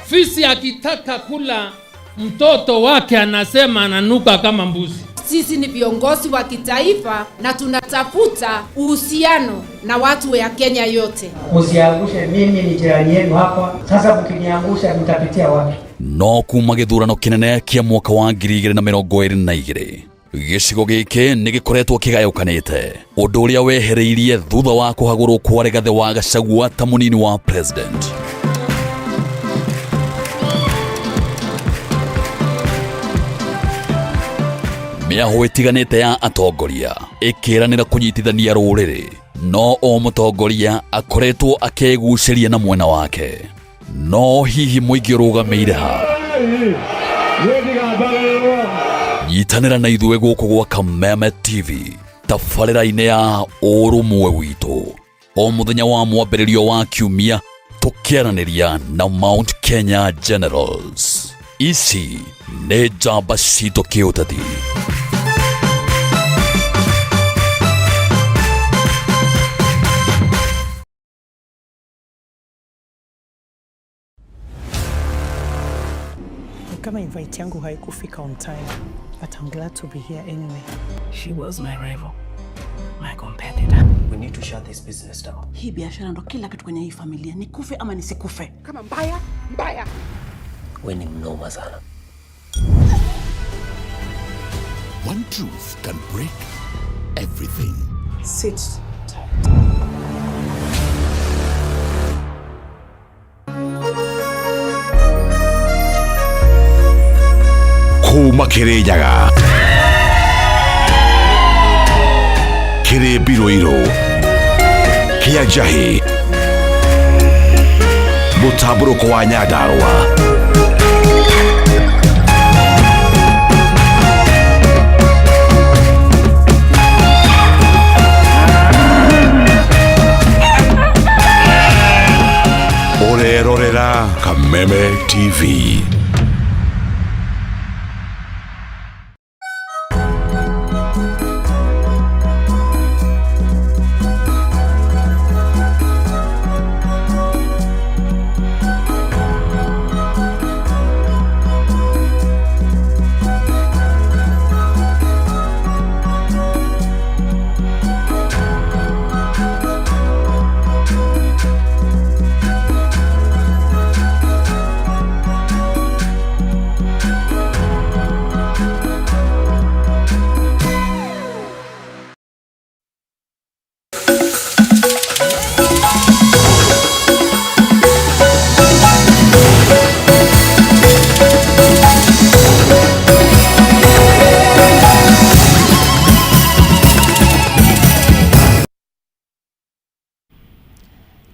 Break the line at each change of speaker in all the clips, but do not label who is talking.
Fisi akitaka kula mtoto wake anasema ananuka kama mbuzi.
Sisi ni viongozi wa kitaifa na tunatafuta uhusiano na watu wa Kenya yote.
Usiangushe, mimi ni jirani yenu hapa. Sasa mkiniangusha mtapitia wapi?
No kuma githurano kinene kia mwaka wa 2022 gicigo giki ni gikoretwo kigayukanite, undu uria wehereirie thutha wa kuhagurwo kwa Rigathi wa Gachagua ta munini wa president. Miaho itiganite ya atongoria ikiranira kunyitithania ruriri, no o mutongoria akoretwo akeguciria na mwena wake. No hihi muingi urugameire ha nyitanira na ithuĩ gũkũ gwa Kameme TV tabarĩra-inĩ ya ũrũmwe witũ, o mũthenya wa mwambĩrĩrio wa kiumia tũkĩaranĩria na Mount Kenya Generals. Ici nĩ njamba citũ kĩũteti.
Kama invite yangu haikufika on time, but I'm glad to be here anyway.
She was my rival, my competitor. We need to shut this business down.
Hii biashara ndo kila kitu kwenye hii familia, nikufe ama nisikufe.
Kama mbaya, mbaya.
We ni mnoma sana.
One truth can break everything.
Sit tight.
Kuma Kirinyaga, Kiri Biroiro, Kianjahi, Mutaburuko wa Nyandarua, Urerorera Kameme TV.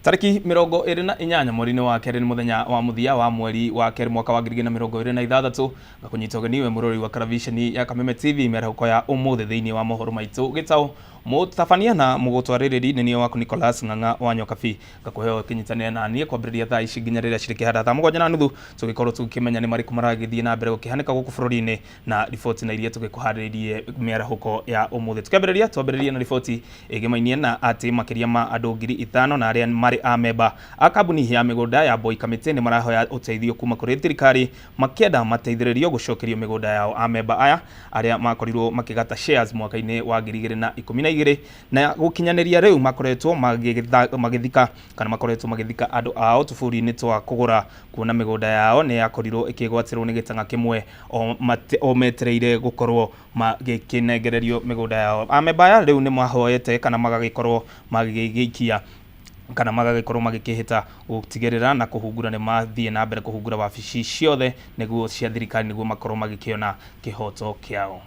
Tariki 28 mweri-inĩ wa kerĩ nĩ mũthenya wa mũthia wa mweri wa kerĩ mwaka wa 2026 na kũnyita ũgeni we mũrori wa karavisheni ya Kameme TV mĩaraho ya ũmũthĩ thĩinĩ wa mohoro maitũ gĩtaũ mũtabania na mũgũtwarĩrĩri nĩ niĩ waku Nicholas Ng'ang'a wa Nyokabi ngakũheo kinyitanĩra na niĩ kwambĩrĩria thaa ici nginya rĩrĩa cirĩkĩhanda thaa 7:30 tũgĩkorwo tũkĩmenya nĩ marĩkũ maragĩthiĩ na mbere gũkĩhanĩka gũkũ bũrũri-inĩ na riboti na iria tũgĩkũharĩrĩirie mĩaraho ya ũmũthĩ. Twambĩrĩria na riboti ĩgĩmainie na atĩ makĩria ma andũ 5,000 na arĩa marĩ a memba a kambuni ya mĩgũnda ya Boy Committee nĩ marahoya ũteithio kuma kũrĩ thirikari makĩenda mateithĩrĩrio gũcokerio mĩgũnda yao. A memba aya arĩa makorirwo makĩgata shares mwaka-inĩ wa 2012 na gũkinyanĩria rĩu makoretwo magĩthika kana makoretwo magĩthika andũ ao tũbũrũri-inĩ twa kũgũra kuona mĩgũnda yao nĩ yakorirwo ĩkĩgwatirwo nĩ gĩtang'a kĩmwe o metereire gũkorwo magĩkĩnengererio mĩgũnda yao. A memba aya rĩu nĩ mahoete kana magagĩkorwo magĩgĩikia kana magagĩkorwo magĩkĩhĩta gũtigĩrĩra na kũhungura nĩ mathiĩ na mbere kũhungura wabici ciothe nĩguo cia thirikari nĩguo makorwo magĩkĩona kĩhoto kĩao.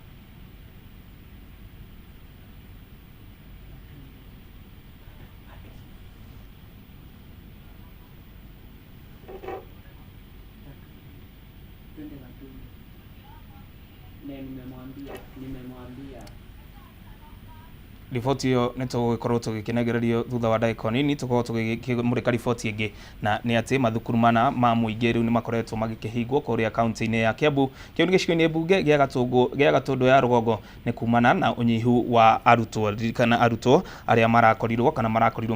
riboti yo nitugukorwo tugikinegererio thutha wa ndagika nini tukorwo tugikimurika riboti ingi na ni ati mathukuru mana ma muingi riu ni makoretwo magikihingwo kuria kaunti-ini ya Kiambu. Kiu ni gicigo-ini bunge gia Gatundu ya Rugongo ni kumana na unyihu wa arutwo kana arutwo aria marakorirwo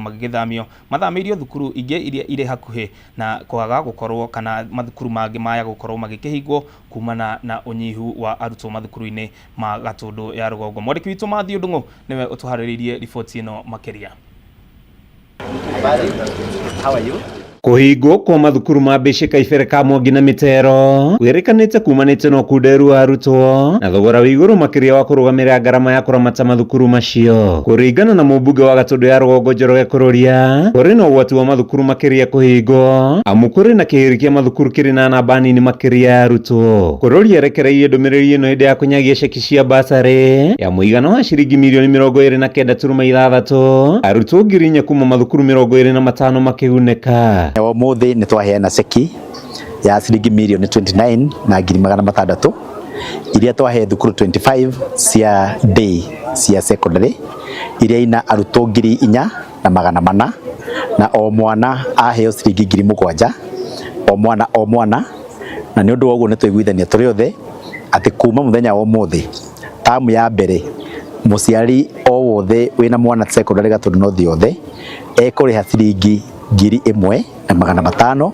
magigithamio mathamirio thukuru ingi iria ire hakuhi na kwaga gukorwo kana mathukuru mangi maya gukorwo magikihingwo kumana na unyihu wa arutwo mathukuru-ini ma Gatundu ya Rugongo. Mwandiki witu Mathio Ndungu niwe utuhariririe riboti ino makeria.
How are you? Kuhingwo kwa mathukuru ma Bishika Ifere Kamwangi na Mitero kwirikanite kumanite no kunderu arutwo na thogora wa iguru makiria wa kurugamira ngarama ya kuramata mathukuru macio. Kuringana na mubunge wa Gatundu ya Rugongo Njoroge Kururia, kuri no ugwati wa mathukuru makiria kuhingwo amu kuri na kihiri kia mathukuru kiri na namba nini makiria ya arutwo. Kururia erekereirie ndumiriri ino hinde ya kunyagia ceki cia basari ya muigana wa ciringi milioni 29.6 arutwo ngiri 4 kuma mathukuru 25 makiguneka.
Umuthi ni twaheana ceki ya ciringi milioni 29 na ngiri 600 iria twahe thukuru 25 cia day cia secondary iria ina arutwo ngiri 4 na 400 na o mwana aheo ciringi ngiri 7 o mwana na ni undu woguo ni twiguithania turi othe ati kuma muthenya wa umuthi tamu ya mbere muciari o wothe wina mwana secondary Gatundu no thiothe ekuriha ciringi ngiri 1 na 500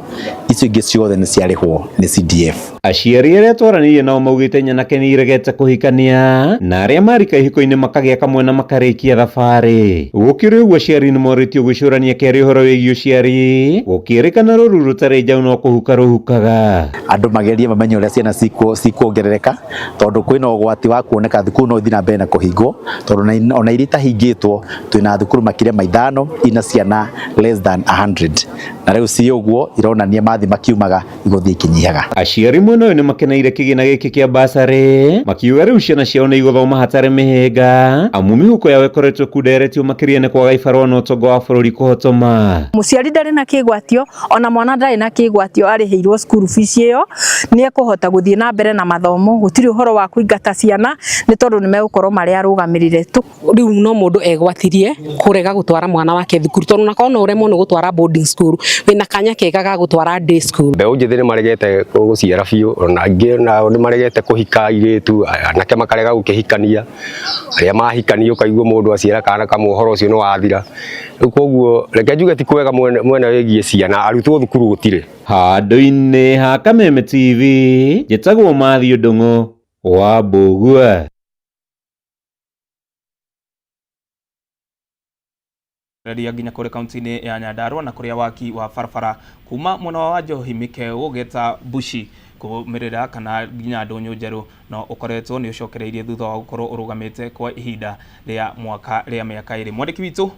icio ingĩ ciothe nĩ ciarĩhwo nĩ CDF.
Aciari arĩa twaranirie nao maugĩte nyanake nĩ iregete kũhikania na arĩa marika ihiko-inĩ makagĩa kamwe na makarĩkia thabarĩ. Gũkĩrĩ ũguo aciari nĩ morĩtio gwĩcũrania kĩarĩ ũhoro wĩgiĩ ũciari gũkĩrĩkana rũru rũtarĩ njaũ no kũhuka rũhukaga.
Andũ magerie mamenye ũrĩa ciana cikuongerereka tondũ kwĩna ũgwati wa kuoneka thukuru no ithi na mbere na kũhingwo tondũ ona iria itahingĩtwo twĩna thukuru makĩria ma 5 ina ciana less than 100 na rĩu ci ũguo ironania mathi makiumaga igũthiĩ ikinyihaga.
Aciari mwena ũyũ nĩ makeneire kĩgĩna gĩkĩ kĩa basarĩ makiuga rĩu ciana ciao nĩ igũthoma hatarĩ mĩhĩnga amu mĩhuko yao ĩkoretwo kunderetio makĩria nĩ kwaga ibarũa na ũtonga wa bũrũri kũhotoma.
Mũciari ndarĩ na kĩgwatio ona mwana ndarĩ na kĩgwatio arĩhĩirwo school fees ĩyo nĩ ekũhota gũthiĩ na mbere na mathomo gũtirĩ ũhoro wa kũingata ciana nĩ tondũ nĩ megũkorwo marĩ arũgamĩrĩre.
Rĩu no mũndũ egwatirie kũrega gũtwara mwana wake thukuru tondũ na kana ũremwo nĩ gũtwara boarding school wĩna kanya kega ga gũtwara day school.
Mbeũ njĩthĩ nĩ maregete gũciara biũ ona angĩ nao nĩ maregete kũhika airĩtu anake makarega gũkĩhikania arĩa mahikania ũkaigua mũndũ aciara kana kamwe ũhoro ũcio nĩ wathira. Rĩu koguo reke njuge ti kwega mwena wĩgiĩ ciana arutwo thukuru gũtirĩ.
Handũ-inĩ ha Kameme TV njĩtagwo Mathio Ndung'u wa Mbũgua.
Redia nginya kuri kaunti-ini ya Nyandarua na kuria waki wa barabara kuma mwena wa Njohi Mikeu geta Bushi kumirira kana nginya Ndũnyũ Njerũ no ukoretwo ni ucokereirie thutha wa gukorwo urugamite kwa ihinda ria miaka iri. Mwandiki witu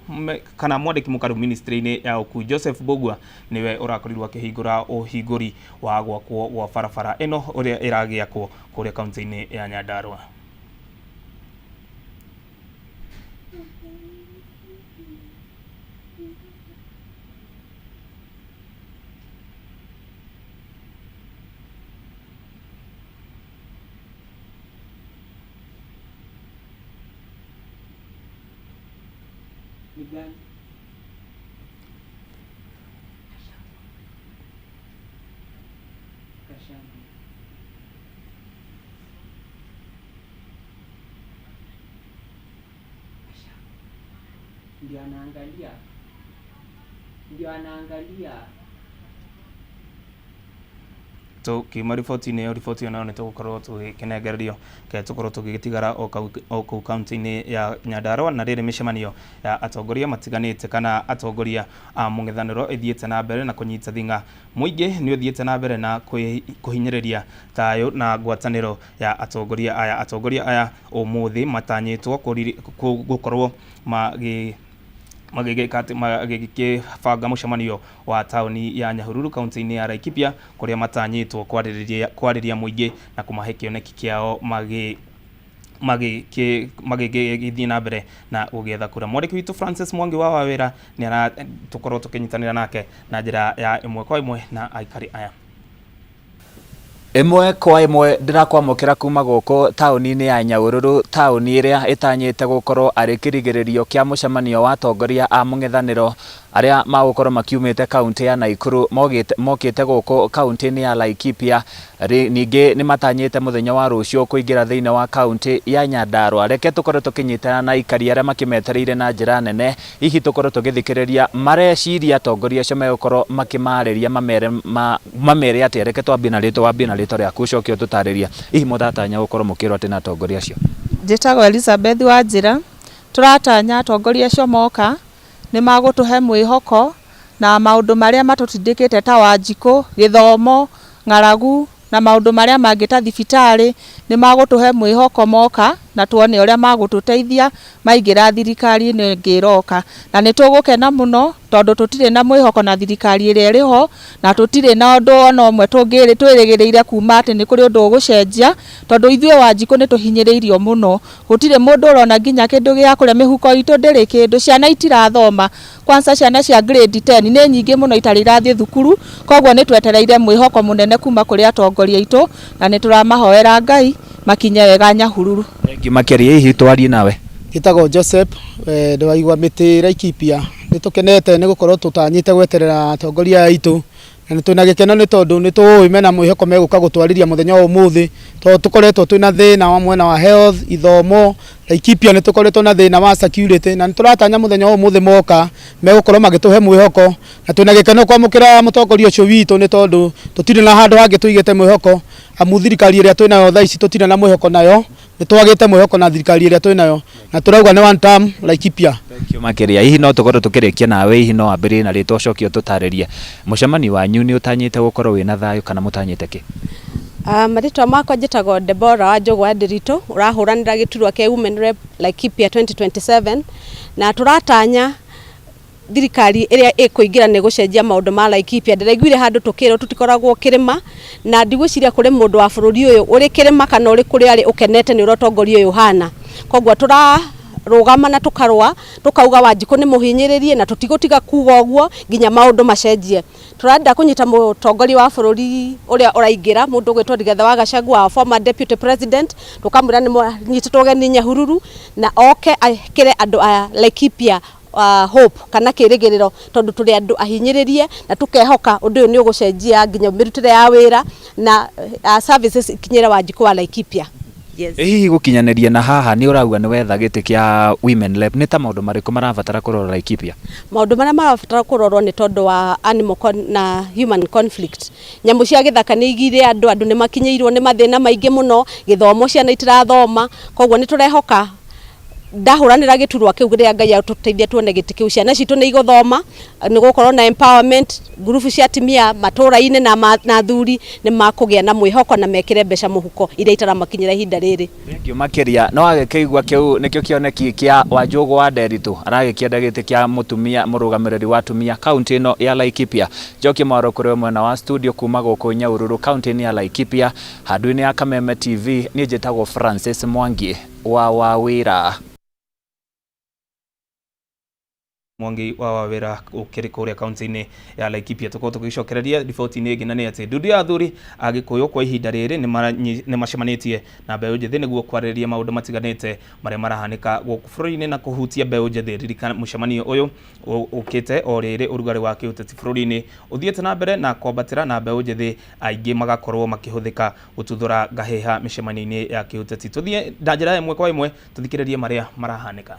kana mwandiki mukaru ministry-ini ya Ũkui Joseph Mbũgua niwe urakorirwo akihingura uhinguri wa gwakwo wa barabara ino uria iragiakwo kuria kaunti-ini ya Nyandarua.
Ndio anaangalia
to kima riboti nayo nĩ tũgũkorwo tũgĩkĩnengererio ke tũkorwo tũgĩgĩtigara o kũu kaunti-inĩ ya Nyandarua na rĩrĩ mĩcemanio ya atongoria matiganĩte kana atongoria a mũng'ethanĩro ĩthiĩte na mbere na kũnyita thing'a. Mũingĩ nĩ ũthiĩte na mbere na kũhinyĩrĩria thayũ na ngwatanĩro ya atongoria aya ũmũthĩ matanyĩtwo gũkorwo magĩgĩbanga mũcemanio wa taũni ya Nyahururu kaunti-inĩ ya Laikipia kũrĩa matanyĩtwo kwarĩria mũingĩ na kũmahe kĩoneki kĩao magĩgĩthiĩ na mbere na gũgĩetha kura. Mwandĩki witũ Francis Mwangi wa Wawĩra nĩ aratũkorwo tũkĩnyitanĩra nake na njĩra ya ĩmwe kwa ĩmwe na aikari aya.
Imwe kwa imwe ndirakwamukira kuma goko tauni-ini ya Nyahururu, tauni iria itanyite gukorwo ari kirigiririo kia mucemanio wa atongoria a mung'ethaniro aria magukorwo makiumite kaunti ya Naikuru mokite goko kaunti-ini ya Laikipia. Ningi ni matanyite muthenya wa rucio kuingira thiini wa kaunti ya Nyandarua. Reke tukorwo tukinyitana na ikari aria makimetereire na njira nene, hihi tukorwo tugithikiriria mareciria atongoria acio megukorwo makimariria mamere ati. Reke twambie na ritwa ria kucokio tutariria hihi mutatanya gukorwo mukirwo ati na atongoria acio.
Njitagwo Elizabeth Wanjira. Turatanya atongoria acio moka ni magutuhe mwihoko na maundu maria matutindikite ta Wanjiku, githomo, ng'aragu na maundu maria mangi ta thibitari ni magutuhe mwihoko moka na tuone uria magututeithia maingira thirikari ni ngiroka. Na ni tugukena muno tondu tutire na mwihoko na thirikari iria iriho na tutire na undu ona umwe twirigiriire kuma ati ni kuri undu ugucenjia tondu ithue Wanjiku ni tuhinyiriirio muno. Gutire mundu urona nginya kindu gia kuria, mihuko itu ndiri kindu, ciana itirathoma, kwanza ciana cia grade 10 ni nyingi muno itari irathie thukuru. Koguo ni twetereire mwihoko munene kuma kuri atongoria itu na ni turamahoera Ngai makinye wega Nyahururu.
Thank you makiria. Hihi twarie nawe?
Gitagwo Joseph ndwaigwa miti Laikipia. Ni tukenete ni gukorwo tutanyite gweterera atongoria aitu na twina gikeno ni tondu ni tuimena mwihoko meguka gutwariria muthenya wa umuthi. Tukoretwo twina thina wa mwena wa health, ithomo, Laikipia ni tukoretwo na thina wa security na turatanya muthenya wa umuthi moka megukorwo magituhe mwihoko na twina gikeno kwamukira mutongoria ucio witu ni tondu tutire na handu hangi tuigite mwihoko. Amu thirikari iria twinayo thaa ici tutire na mwihoko nayo, ni twagite mwihoko na thirikari iria twinayo na turauga ni one term Laikipia.
Thank you makiria. Hihi no tukorwo tukirikia nawe, hihi no ambirie na ritwa cokio tutaririe mucemani wanyu ni utanyite gukorwo wina thayu kana mutanyite ki?
Maritwa makwa njitagwo Deborah Wanjogwa Ndirito, urahuranira giturwa kia Women Rep Laikipia 2027 na turatanya thirikari iria ikuingira ni gucenjia maundu ma Laikipia. Ndiraiguire handu tukirwo tutikoragwo kirima na ndigwiciria kuri mundu wa bururi uyu uri kirima kana uri kuri ari ukenete ni urotongoria uyu hana. Koguo rugama na tukarwa tukauga Wanjiku ni muhinyiririe na tutigutiga kuga uguo nginya maundu macenjie. Turenda kunyita mutongoria wa bururi uria uraingira mundu gwitwo Rigathi wa Gachagua, former deputy president, tukamwira ni nyititwo geni Nyahururu na oke akire andu a Laikipia hope kana kirigiriro tondu turi andu ahinyiririe na tukehoka undu uyu ni ugucenjia nginya mirutire ya wira na services ikinyira Wanjiku wa Laikipia.
Yes. Hihi gukinyaniria na haha ni urauga ni wetha giti kia Women Rep, ni ta maundu mariku marabatara kurorwa Laikipia?
Maundu maria marabatara kurorwa ni tondu wa animal na human conflict. Nyamu cia githaka ni igire andu ni makinyiirwo ni mathina maingi muno, githomo ciana itirathoma. Koguo ni turehoka ndahuranira giturwa kiu giria Ngai atuteithia tuone giti kiu ciana citu ni iguthoma, ni gukorwo na empowerment, group cia atimia matura-ini na thuri ni makugia na mwihoko na mekire mbeca muhuko iria itaramakinyira ihinda riri.
Thank you makiria. No agikeigua kiu nikio kioneki kia Wanjogwa wa Nderitu aragikienda giti kia mutumia murugamiriri wa atumia kaunti ino ya Laikipia. Njoki Mwaro kuri mwena wa studio kuma guku Nyahururu kaunti ya Laikipia, handu-ini ya Kameme TV. Ni njitagwo Francis Mwangi wa Wawira.
Mwangi wa Wawira ukiri kuria kaunti-ini ya Laikipia. Tuko tugicokereria riboti-ini ingi na ni ati ndudu ya athuri agikuyu kwa ihinda riri ni macemanitie na mbeũ njithi niguo kwarĩrĩria maundu matiganite maria marahanika guku bũrũri-inĩ na kuhutia mbeũ njithi. Ririkana mucemanio uyu ukite o riri urugari wa kiuteti bũrũri-inĩ uthiete na mbere na kwambatĩra na mbeũ njithi aingi magakorwo makihuthika gututhura ngahiha mĩcemanio-inĩ ya kiuteti. Tuthie na njĩra ĩmwe kwa ĩmwe tuthikĩrĩrie maria marahanika.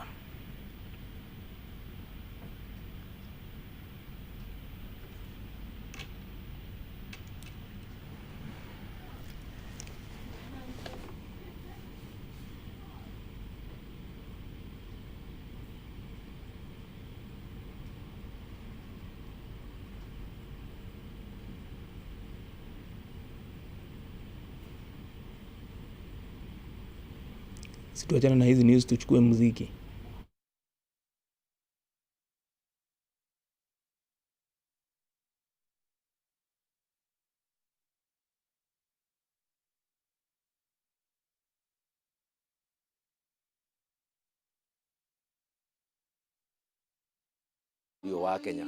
Tuachane na hizi news, tuchukue muziki.
Wa Kenya.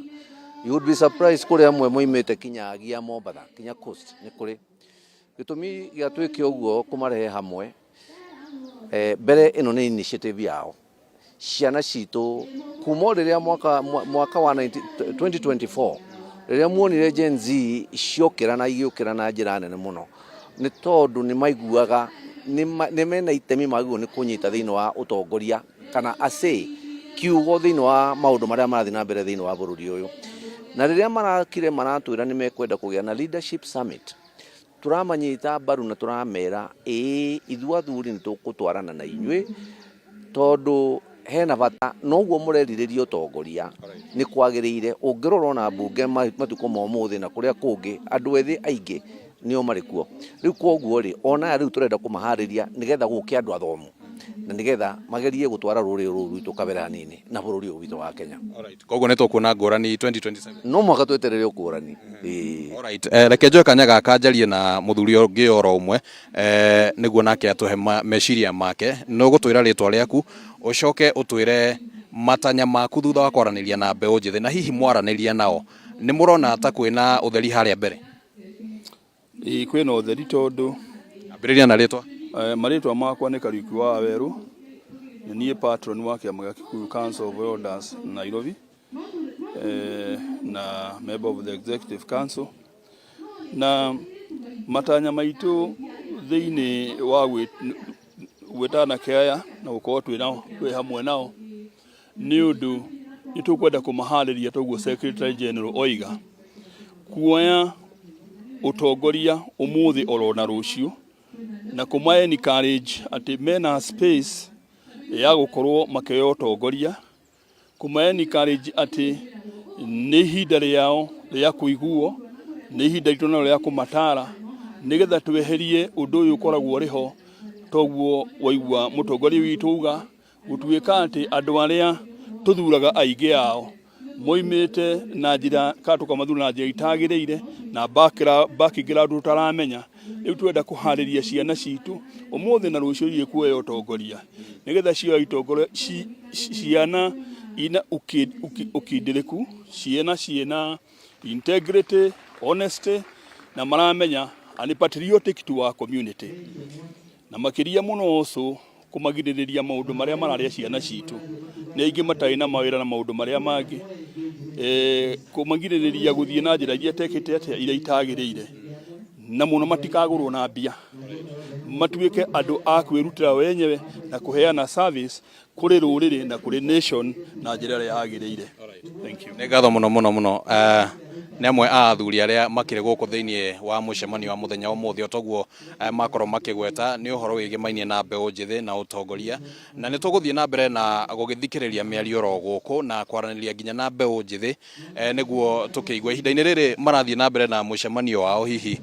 You would be surprised kuri amwe moimete Kinyagia, Mombasa, Kenya Coast ni kuri gitumi gia twike uguo kumarehe hamwe mbere ino ni initiative yao ciana citu kuma riria mwaka wa 2024 riria muonire Gen Z ciokira na igiukira na njira nene muno ni tondu ni maiguaga ni mena itemi maguo ni kunyita thiini wa utongoria kana ase kiugo thiini wa maundu maria marathi na mbere thiini wa bururi uyu na riria marakire maratwira ni mekwenda kugia na leadership summit turamanyita baru na turamera ithu athuri ni tukutwarana na inywe tondu hena bata noguo murerirerio utongoria ni kwagiriire ungirora na bunge matuko momuthi na kuria kungi andu ethi aingi nio marikuo riu koguo ri ona riu turenda kumahariria nigetha guke andu athomu na nigetha magerie gutwara ruri rwitu kabera nini na bururi witu wa Kenya.
Alright, koguo ni tukuona ngurani 2027
no mwaka tweterere ngurani.
Alright, reke njoe kanya gaka njarie na muthuri ungi oro umwe niguo nake atuhe meciria make no gutwira ritwa riaku ucoke utwire matanya maku thutha wa kwaraniria na mbeu njithi na hihi mwaraniria nao ni murona ta kwina utheri haria mbere?
Kwina utheri tondu
ambiriria na ritwa
maritwa makwa ni Kariuki wa Weru, ni patron wa kiama gia Kikuyu Council of Elders Nairobi, na member of the executive council, na matanya maitu thiini wa gwitana kiaya na gukorwo twi hamwe nao ni undu ni tukwenda kumahariria toguo Secretary General oiga kuoya utongoria umuthi oro na rucio na kumae encourage ati mena space ya gukorwo makioya utongoria, kumae encourage ati ni ihinda riao ria kuiguo, ni ihinda ritu nalo ria kumatara nigetha tweherie undu uyu ukoragwo riho toguo waigua mutongoria witu uga gutuika ati andu aria tuthuraga aige ao moimite na njira katuka mathura na njira itagiriire na background tutaramenya riu twenda kuhariria ciana citu umuthi na rucio rie kuoya utongoria nigetha cio itongoria ciana ina ukindiriku ciana integrity, honesty na maramenya ani patriotic to our community na makiria muno ucu kumagiririria maundu maria mararia ciana citu ni ingi matai na mawira na maundu maria mangi kumagiririria guthie na njira iria tekete atia iria itagiriire na muno matikagurwo na mbia matuike andu a kwirutira wenyewe na kuheana service kuri ruriri na kuri nation na njira iria yagiriire. Thank you.
Negatho muno ni amwe a athuri aria makire guku thiini wa mucemanio wa muthenya umuthi otoguo makorwo makigweta ni uhoro wigimainie na mbeu njithi na utongoria na ni tuguthie na mbere na gugithikiriria miario ro guku na kwaraniria nginya na mbeu njithi niguo tukigwa ihinda-ini riri marathie na mbere na mucemanio wao hihi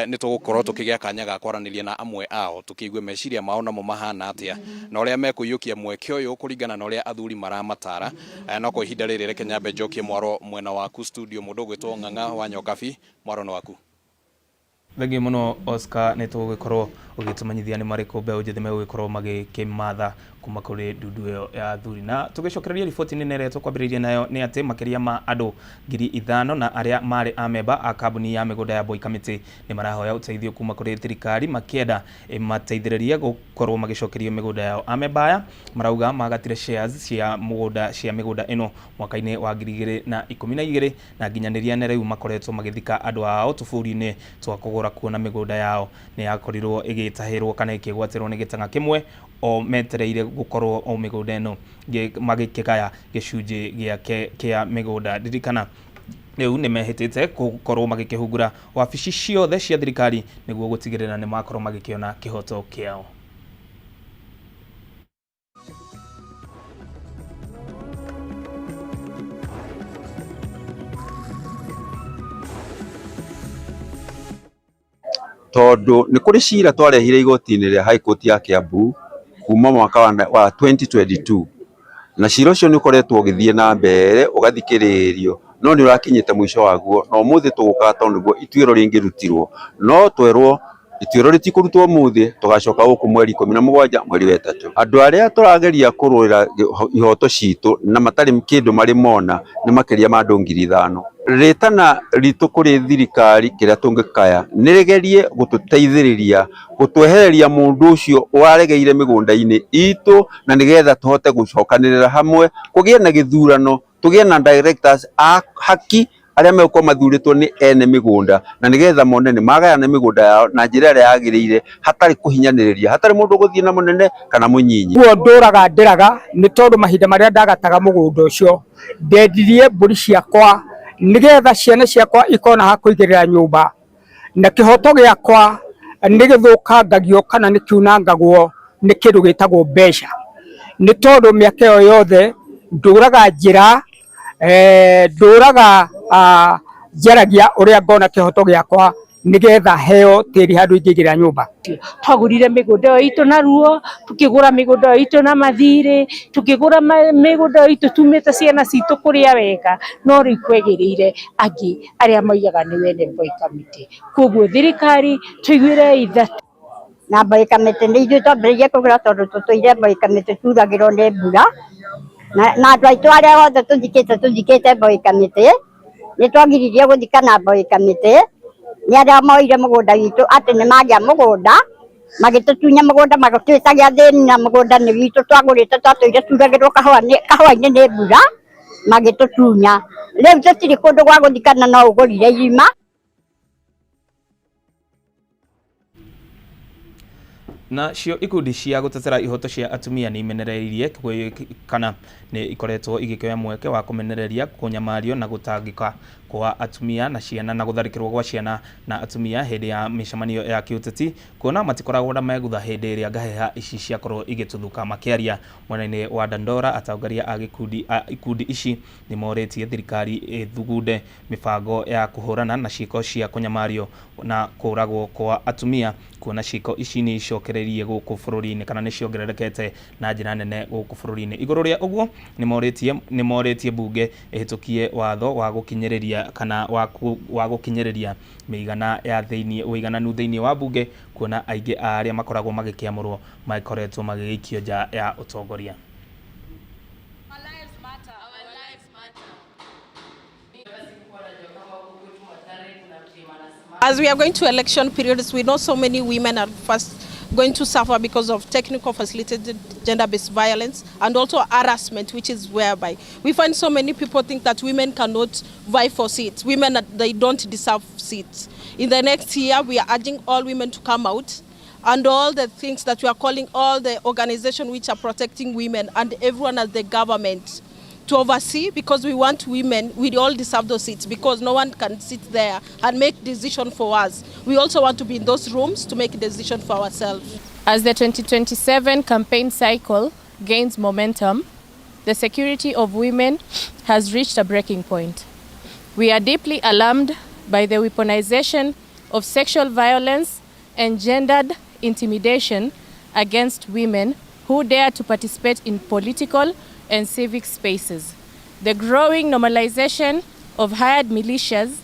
ni tugukorwo tukigia kanya ga kwaraniria na amwe ao tukigwe meciria mao namo mahana atia na uria mekuyukia mweke uyu kuringana na uria athuri maramatara no ko ihinda riri reke nyambe njokie mwaro mwena waku studio mundu gwitwo Ng'ang'a wa Nyokabi mwaro no waku. Thengi muno Oscar ni tugukorwo ugitumanyithia ni mariku mbeu njithi megukorwo magikimatha kuma kuri ndudu iyo ya athuri na tugicokereria riboti nene ria tukwambiriria nayo ni ati makiria ma andu 5,000 na aria mari amemba a kambuni ya migunda ya Boy Committee ni marahoya uteithio kuma kuri thirikari makienda mateithiriria gukorwo magicokerio migunda yao. Amemba aya marauga magatire shares cia migunda ino mwaka-ini wa 2012 na nginyaniria na riu makoretwo magithika andu ao tufuri-ini twa kugura kuona migunda yao ni yakorirwo igitahirwo kana ikigwatirwo ni gitanga kimwe o metereire gukorwo o migunda ino magikigaya gicunji giake kia migunda ririkana riu ni mehitite gukorwo magikihungura wabici ciothe cia thirikari niguo gutigirira ni makorwo magikiona kihoto kiao.
tondu ni kuri cira twarehire igoti-ini ria High Court ya Kiambu kuma mwaka wa 2022 na cira ucio ni ukoretwo ugithie na mbere ugathikiririo no ni urakinyite mwisho waguo no muthi tuguka tondu guo ituiro ringirutirwo no twerwo ituiro ritikurutwo muthi tugacoka guku mweri 17 mweri wa 3 andu aria turageria kururira ihoto citu na matari kindu mari mona ni makiria ma andu 5,000 ritana ritu kuri thirikari kiria tungikaya nirigerie gututeithiriria gutwehereria mundu ucio waregeire migunda-ini itu na nigetha tuhote gucokanirira hamwe kugie na githurano tugie na directors a haki aria megũkorwo mathuritwo ni ene migunda na nigetha mone ni magayana migunda yao na njira ĩrĩa yagĩrĩire hatari kuhinyanĩrĩria hatari mundu guthii na munene kana munyinyi.
Guo ndiraga ni tondu mahinda maria ndagataga mugunda ucio ndendirie mburi ciakwa nigetha ciana ciakwa ikona ha kuigirira nyumba na kihoto giakwa nigithukangagio kana nikiunangagwo ni kindu gitagwo mbeca ni tondu miaka iyo yothe nduraga njira nduraga jaragia uria ngona kihoto giakwa nigetha heo tiri handu ingigira nyumba.
Twagurire migunda itu na ruo tukigura migunda itu na mathiri tukigura migunda itu tumite ciana citu kuria wega no ri kwegirire angi aria moigaga ni wene boy committee koguo thirikari tuigwire ithatu
na boy committee ni ithu twambiririe kugura tondu tutuire boy committee turagirwo ni mbura na andu aitu aria othe tuthikite boy committee ni twagiririe guthikana boy committee ni aria moire mugunda witu ati ni magia mugunda magitutunya mugunda magutwitagia thini na mugunda ni witu twagurite twatuire turagirwo kahua-ini ni mbura magitutunya riu tutiri kundu gwa guthikana no ugurire irima.
Na cio ikundi cia gutetera ihoto cia atumia ni imenereirie kana ni ikoretwo igikioya mweke wa kumenereria kunyamario na gutangika kwa atumia na ciana na gutharikirwo gwa ciana na atumia hindi ya micemanio ya kiuteti kuona matikoragwo na megutha hindi iria ngaheha ici ciakorwo igituthuka makiaria mwena-ini wa Dandora. Atongoria a ikundi ici ni moretie thirikari ithugunde mibango ya kuhurana na ciiko cia kunyamario na kuragwo kwa atumia kuona ciiko ici ni icokererie guku bururi-ini kana ni ciongererekete na njira nene guku bururi-ini. Iguru ria uguo ni moretie bunge ihitukie watho wa gukinyiriria kana wa gukinyiriria migana ya uigananu thiini wa bunge kuona aingi aria makoragwo magikiamurwo makoretwo magigikio nja ya utongoria.
As we are going to election periods, we know so many women are first going to suffer because of technical facilitated gender-based violence and also harassment, which is whereby we find so many people think that women cannot vie for seats, women that they don't deserve seats. In the next year, we are urging all women to come out and all the things that we are calling all the organizations which are protecting women and everyone at the government to oversee, because we want women, we all deserve those seats because no one can sit there and make decision for us. We also want to be in those rooms to make a decision for ourselves.
As the 2027 campaign cycle gains momentum, the security of women has reached a breaking point. We are deeply alarmed by the weaponization of sexual violence and gendered intimidation against women who dare to participate in political and civic spaces. The growing normalization of hired militias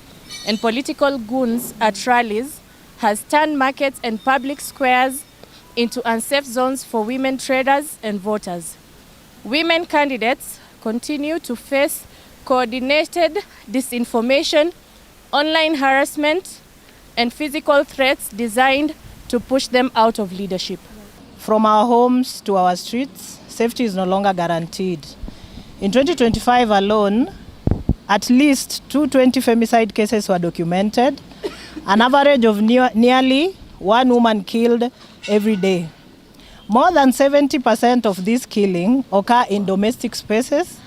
and political goons at rallies has turned markets and public squares into unsafe zones for women traders and voters. Women candidates continue to face coordinated disinformation, online harassment, and physical threats designed to push them out of leadership.
From our homes to our streets, safety is no longer guaranteed. In 2025 alone, at least 220 femicide cases were documented, an average of nearly one woman killed every day. More than 70% of these killings occur in domestic spaces,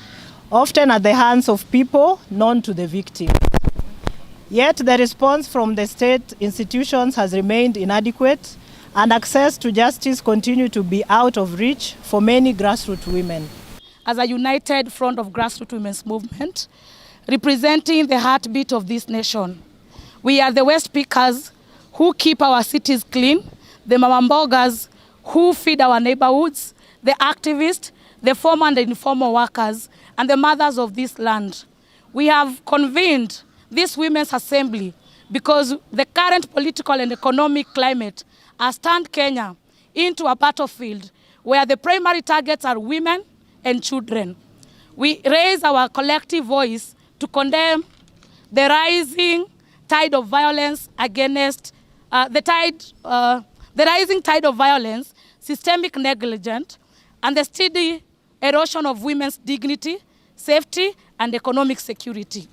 often at the hands of people known to the victim. Yet the response from the state institutions has remained inadequate, and access to justice continue to be out of reach for many grassroots women.
As a united front of grassroots women's movement, representing the heartbeat of this nation, we are the waste pickers who keep our cities clean, the mamambogas who feed our neighborhoods, the activists, the formal and the informal workers, and the mothers of this land. We have convened this women's assembly because the current political and economic climate has turned Kenya into a battlefield where the primary targets are women and children. We raise our collective voice to condemn
the rising tide of violence against the rising tide of violence, systemic negligence, and the steady erosion of women's dignity, safety, and economic security.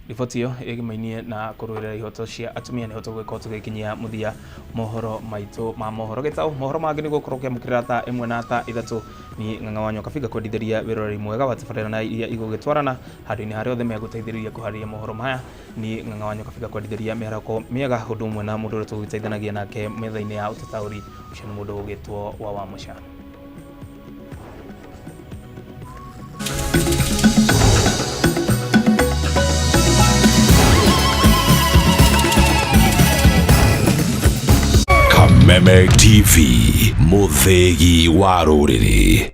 Riboti iyo igimainie na kurwirira ihoto cia atumia ni hoto gwika tugikinyia muthia mohoro maitu ma mohoro gitau mohoro mangi ni gukorwo mukirira ta 1 na ta 3 ni Ng'ang'a wa Nyoka Figa kwendithĩria wĩroreri mwega wa tabarĩra na iria igũgĩtwarana handũ-inĩ harĩa othe megũteithĩrĩria kũharĩria mohoro maya ni Ng'ang'a wa Nyoka Figa kwendithĩria mĩarako mĩega ũndũ ũmwe na mũndũ ũrĩa tũgũteithanagia nake metha-inĩ ya ũtataũri ũcio nĩ mũndũ ũgĩtwo wa Mũca.
Kameme TV, muthegi wa rũrĩrĩ.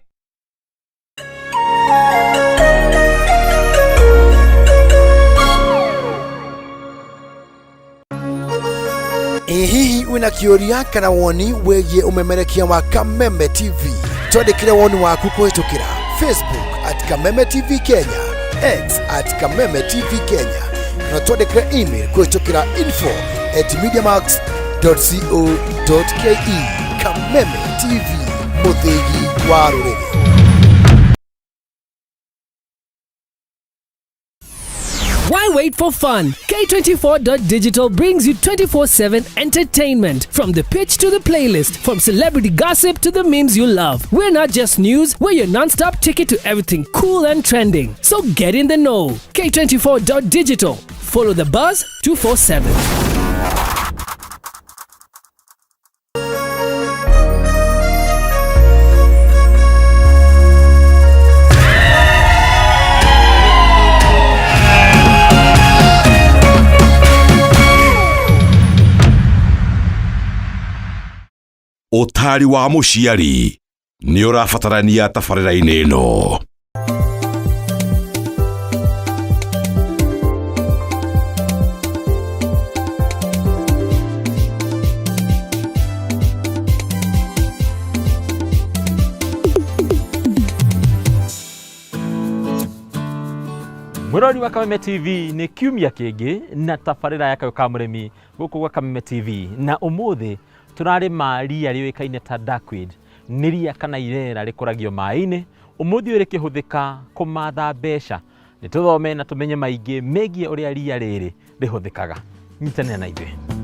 Hihi wina kĩũria kana woni wĩgiĩ ũmemerekia wa Kameme TV? Twandĩkĩre woni waku kũhĩtũkĩra Facebook @Kameme TV Kenya, X @Kameme TV Kenya, na twandĩkĩre email kũhĩtũkĩra info@mediamax.co.ke. Kameme TV, muthegi wa rũrĩrĩ.
Why wait for fun? K24.digital brings you 24/7 entertainment. From the pitch to the playlist, from celebrity gossip to the memes you love. We're not just news, we're your non-stop ticket to everything cool and trending. So get in the know. K24.digital. Follow the buzz 247.
Ũtari wa mũciari nĩ ũrabatarania tabarĩra-inĩ ĩno.
Mwirori wa Kameme TV nĩ kiumia kĩngĩ na tabarĩra ya Kayũ ka Mũrĩmi gũkũ gwa Kameme TV, na ũmũthĩ turarĩma ria rĩũĩkaine ta duckweed. Nĩ ria kana irera rĩkũragio maĩ-inĩ, ũmũthĩ rĩkĩhũthĩka kũmatha mbeca. Nĩ tũthome na tũmenye maingĩ megiĩ ũrĩa ria rĩrĩ rĩhũthĩkaga. Nyitanĩra na ithuĩ.